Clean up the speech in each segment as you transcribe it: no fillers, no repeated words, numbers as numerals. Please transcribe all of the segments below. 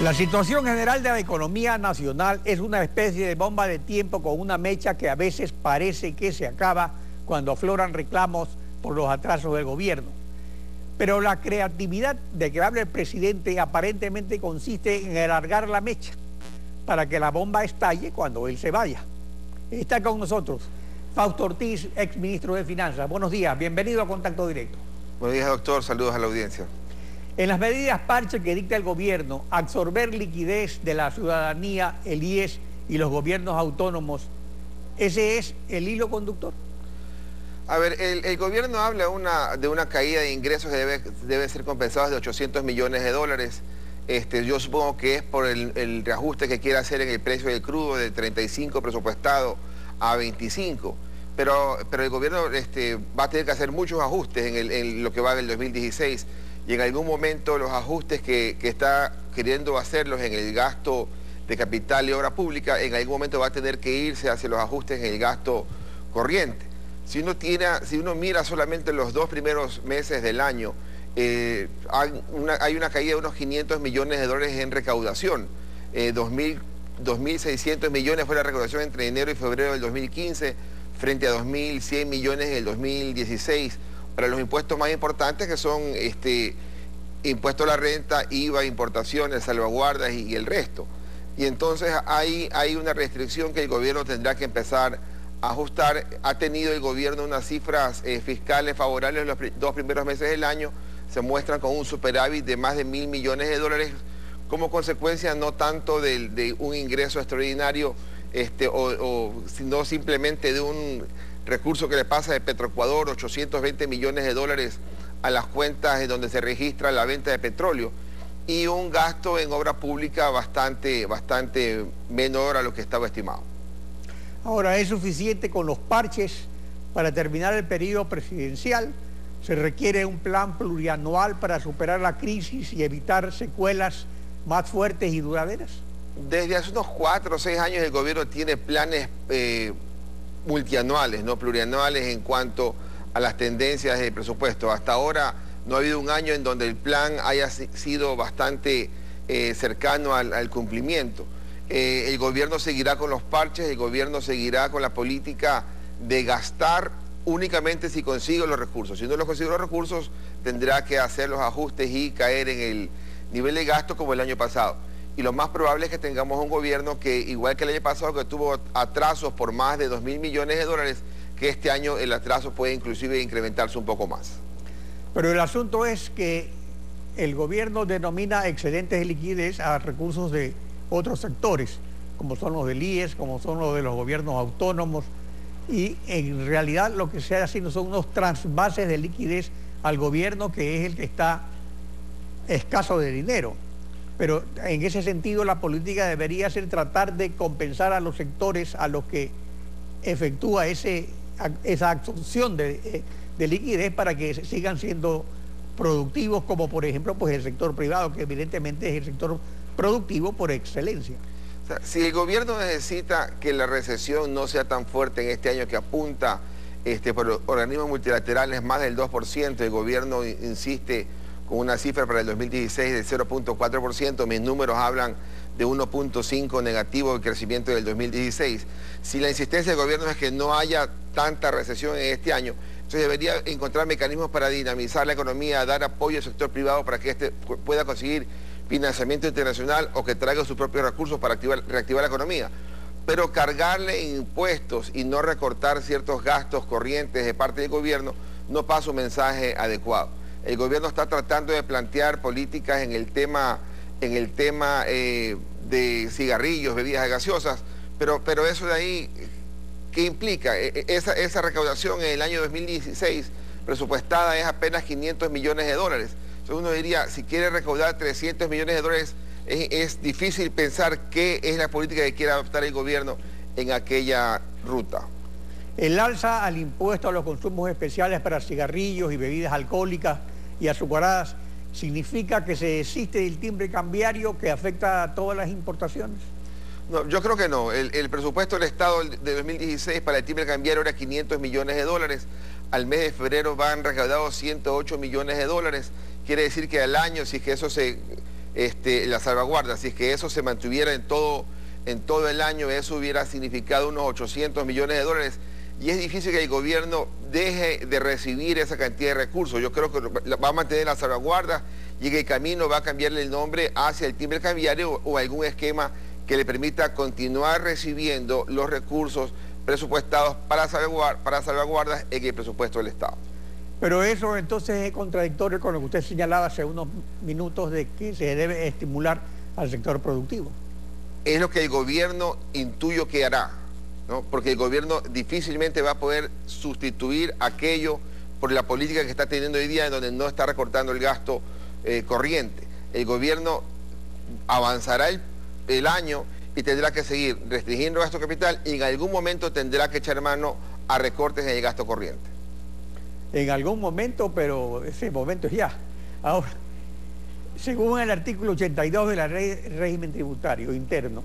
La situación general de la economía nacional es una especie de bomba de tiempo con una mecha que a veces parece que se acaba cuando afloran reclamos por los atrasos del gobierno. Pero la creatividad de que habla el presidente aparentemente consiste en alargar la mecha para que la bomba estalle cuando él se vaya. Está con nosotros Fausto Ortiz, exministro de Finanzas. Buenos días, bienvenido a Contacto Directo. Buenos días, doctor. Saludos a la audiencia. En las medidas parche que dicta el gobierno, absorber liquidez de la ciudadanía, el IES y los gobiernos autónomos, ¿ese es el hilo conductor? A ver, el gobierno habla de una caída de ingresos que debe ser compensada de 800 millones de dólares. Yo supongo que es por el reajuste que quiere hacer en el precio del crudo de 35 presupuestado a 25. Pero el gobierno va a tener que hacer muchos ajustes en lo que va del 2016. Y en algún momento los ajustes que está queriendo hacerlos en el gasto de capital y obra pública, en algún momento va a tener que irse hacia los ajustes en el gasto corriente. Si uno mira solamente los 2 primeros meses del año, hay una caída de unos 500 millones de dólares en recaudación. 2.600 millones fue la recaudación entre enero y febrero del 2015, frente a 2.100 millones en el 2016. Para los impuestos más importantes, que son impuesto a la renta, IVA, importaciones, salvaguardas y el resto. Y entonces hay una restricción que el gobierno tendrá que empezar a ajustar. Ha tenido el gobierno unas cifras fiscales favorables en los 2 primeros meses del año, se muestran con un superávit de más de 1.000 millones de dólares, como consecuencia no tanto de un ingreso extraordinario, sino simplemente de un recurso que le pasa de Petroecuador, 820 millones de dólares a las cuentas en donde se registra la venta de petróleo, y un gasto en obra pública bastante menor a lo que estaba estimado. Ahora, ¿es suficiente con los parches para terminar el periodo presidencial? ¿Se requiere un plan plurianual para superar la crisis y evitar secuelas más fuertes y duraderas? Desde hace unos 4 o 6 años el gobierno tiene planes multianuales, no plurianuales, en cuanto a las tendencias del presupuesto. Hasta ahora no ha habido un año en donde el plan haya sido bastante cercano al cumplimiento. El gobierno seguirá con los parches, el gobierno seguirá con la política de gastar únicamente si consigue los recursos. Si no los consigue los recursos, tendrá que hacer los ajustes y caer en el nivel de gasto como el año pasado. Y lo más probable es que tengamos un gobierno que, igual que el año pasado, que tuvo atrasos por más de 2.000 millones de dólares, que este año el atraso puede inclusive incrementarse un poco más. Pero el asunto es que el gobierno denomina excedentes de liquidez a recursos de otros sectores, como son los del IES, como son los de los gobiernos autónomos, y en realidad lo que se está haciendo son unos trasvases de liquidez al gobierno, que es el que está escaso de dinero. Pero en ese sentido la política debería ser tratar de compensar a los sectores a los que efectúa esa absorción de liquidez para que sigan siendo productivos, como por ejemplo pues el sector privado, que evidentemente es el sector productivo por excelencia. O sea, si el gobierno necesita que la recesión no sea tan fuerte en este año, que apunta por organismos multilaterales más del 2%, el gobierno insiste con una cifra para el 2016 de 0.4%, mis números hablan de 1.5 negativo el crecimiento del 2016. Si la insistencia del gobierno es que no haya tanta recesión en este año, entonces debería encontrar mecanismos para dinamizar la economía, dar apoyo al sector privado para que pueda conseguir financiamiento internacional o que traiga sus propios recursos para reactivar la economía. Pero cargarle impuestos y no recortar ciertos gastos corrientes de parte del gobierno no pasa un mensaje adecuado. El gobierno está tratando de plantear políticas en el tema de cigarrillos, bebidas gaseosas, pero eso de ahí, ¿qué implica? Esa recaudación en el año 2016 presupuestada es apenas 500 millones de dólares. Entonces uno diría, si quiere recaudar 300 millones de dólares, es difícil pensar qué es la política que quiere adoptar el gobierno en aquella ruta. El alza al impuesto a los consumos especiales para cigarrillos y bebidas alcohólicas y azucaradas significa que se desiste del timbre cambiario que afecta a todas las importaciones. No, yo creo que no. El presupuesto del Estado de 2016 para el timbre cambiario era 500 millones de dólares. Al mes de febrero van recaudados 108 millones de dólares. Quiere decir que al año, si es que eso se la salvaguarda. Si es que eso se mantuviera en todo el año, eso hubiera significado unos 800 millones de dólares. Y es difícil que el gobierno deje de recibir esa cantidad de recursos. Yo creo que va a mantener la salvaguarda y en el camino va a cambiarle el nombre hacia el timbre cambiario o algún esquema que le permita continuar recibiendo los recursos presupuestados para salvaguardas en el presupuesto del Estado. Pero eso entonces es contradictorio con lo que usted señalaba hace unos minutos de que se debe estimular al sector productivo. Es lo que el gobierno intuyo que hará, ¿no? Porque el gobierno difícilmente va a poder sustituir aquello por la política que está teniendo hoy día en donde no está recortando el gasto corriente. El gobierno avanzará el año y tendrá que seguir restringiendo el gasto capital y en algún momento tendrá que echar mano a recortes en el gasto corriente. En algún momento, pero ese momento es ya. Ahora, según el artículo 82 de la Ley de Régimen Tributario Interno,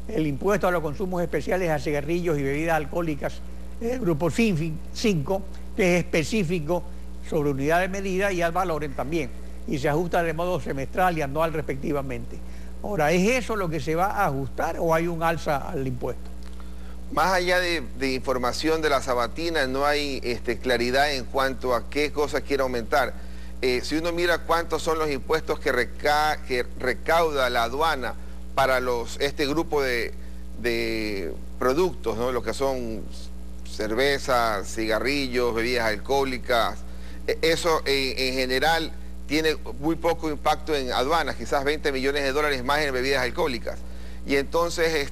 el impuesto a los consumos especiales a cigarrillos y bebidas alcohólicas es el grupo 5, que es específico sobre unidad de medida y ad valorem también, y se ajusta de modo semestral y anual respectivamente. Ahora, ¿es eso lo que se va a ajustar o hay un alza al impuesto? Más allá de información de la sabatina, no hay claridad en cuanto a qué cosas quiere aumentar. Si uno mira cuántos son los impuestos que recauda la aduana para este grupo de productos, ¿no? Lo que son cerveza, cigarrillos, bebidas alcohólicas, eso en general tiene muy poco impacto en aduanas, quizás 20 millones de dólares más en bebidas alcohólicas. Y entonces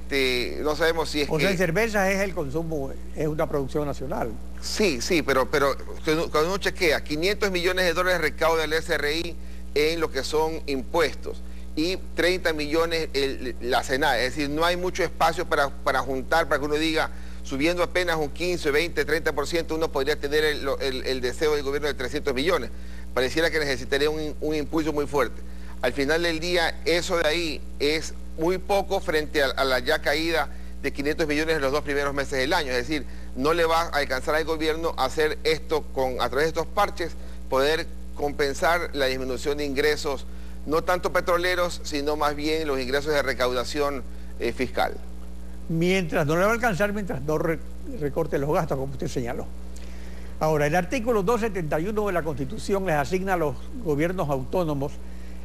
no sabemos si es o sea, en cerveza es el consumo, es una producción nacional. Sí, pero cuando uno chequea, 500 millones de dólares recauda el SRI en lo que son impuestos y 30 millones la SENAE. Es decir, no hay mucho espacio para juntar, para que uno diga, subiendo apenas un 15, 20, 30%, uno podría tener el deseo del gobierno de 300 millones. Pareciera que necesitaría un impulso muy fuerte. Al final del día, eso de ahí es muy poco frente a la ya caída de 500 millones en los 2 primeros meses del año. Es decir, no le va a alcanzar al gobierno hacer esto a través de estos parches, poder compensar la disminución de ingresos, no tanto petroleros, sino más bien los ingresos de recaudación fiscal. Mientras no le va a alcanzar, mientras no recorte los gastos, como usted señaló. Ahora, el artículo 271 de la Constitución les asigna a los gobiernos autónomos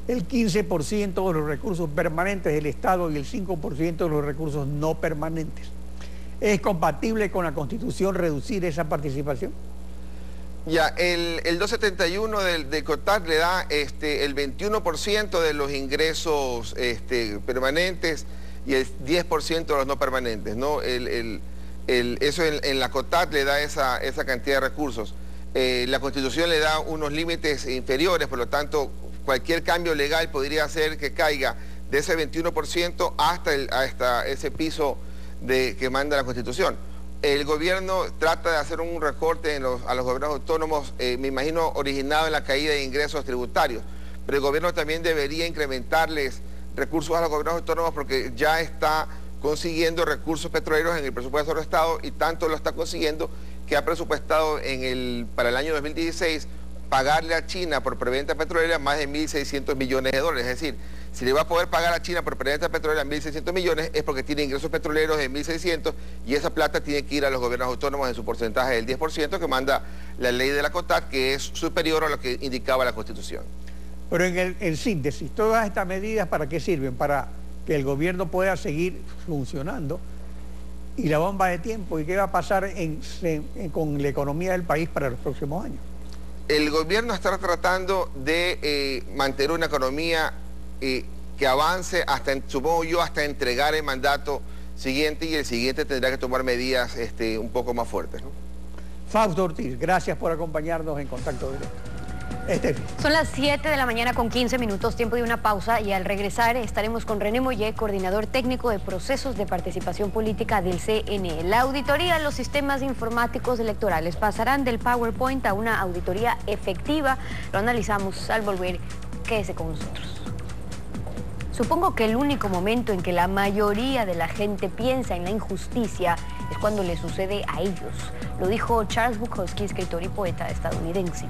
el 15% de los recursos permanentes del Estado y el 5% de los recursos no permanentes. ¿Es compatible con la Constitución reducir esa participación? Ya, el 271 del COTAC le da el 21% de los ingresos permanentes y el 10% de los no permanentes, ¿no? Eso en la COTAC le da esa cantidad de recursos. La Constitución le da unos límites inferiores, por lo tanto, cualquier cambio legal podría hacer que caiga de ese 21% hasta ese piso que manda la Constitución. El gobierno trata de hacer un recorte a los gobiernos autónomos, me imagino originado en la caída de ingresos tributarios, pero el gobierno también debería incrementarles recursos a los gobiernos autónomos porque ya está consiguiendo recursos petroleros en el presupuesto del Estado y tanto lo está consiguiendo que ha presupuestado para el año 2016 pagarle a China por preventa petrolera más de 1.600 millones de dólares. Es decir, si le va a poder pagar a China por preventa petrolera 1.600 millones es porque tiene ingresos petroleros de 1.600 y esa plata tiene que ir a los gobiernos autónomos en su porcentaje del 10% que manda la ley de la COTAC, que es superior a lo que indicaba la Constitución. Pero en síntesis, todas estas medidas, ¿para qué sirven? Para que el gobierno pueda seguir funcionando y la bomba de tiempo. ¿Y qué va a pasar con la economía del país para los próximos años? El gobierno está tratando de mantener una economía que avance supongo yo, hasta entregar el mandato siguiente y el siguiente tendrá que tomar medidas un poco más fuertes, ¿no? Fausto Ortiz, gracias por acompañarnos en Contacto Directo. Son las 7 de la mañana con 15 minutos, tiempo de una pausa y al regresar estaremos con René Mollé, coordinador técnico de procesos de participación política del CNE. La auditoría de los sistemas informáticos electorales pasarán del PowerPoint a una auditoría efectiva. Lo analizamos al volver. Quédese con nosotros. Supongo que el único momento en que la mayoría de la gente piensa en la injusticia es cuando le sucede a ellos. Lo dijo Charles Bukowski, escritor y poeta estadounidense.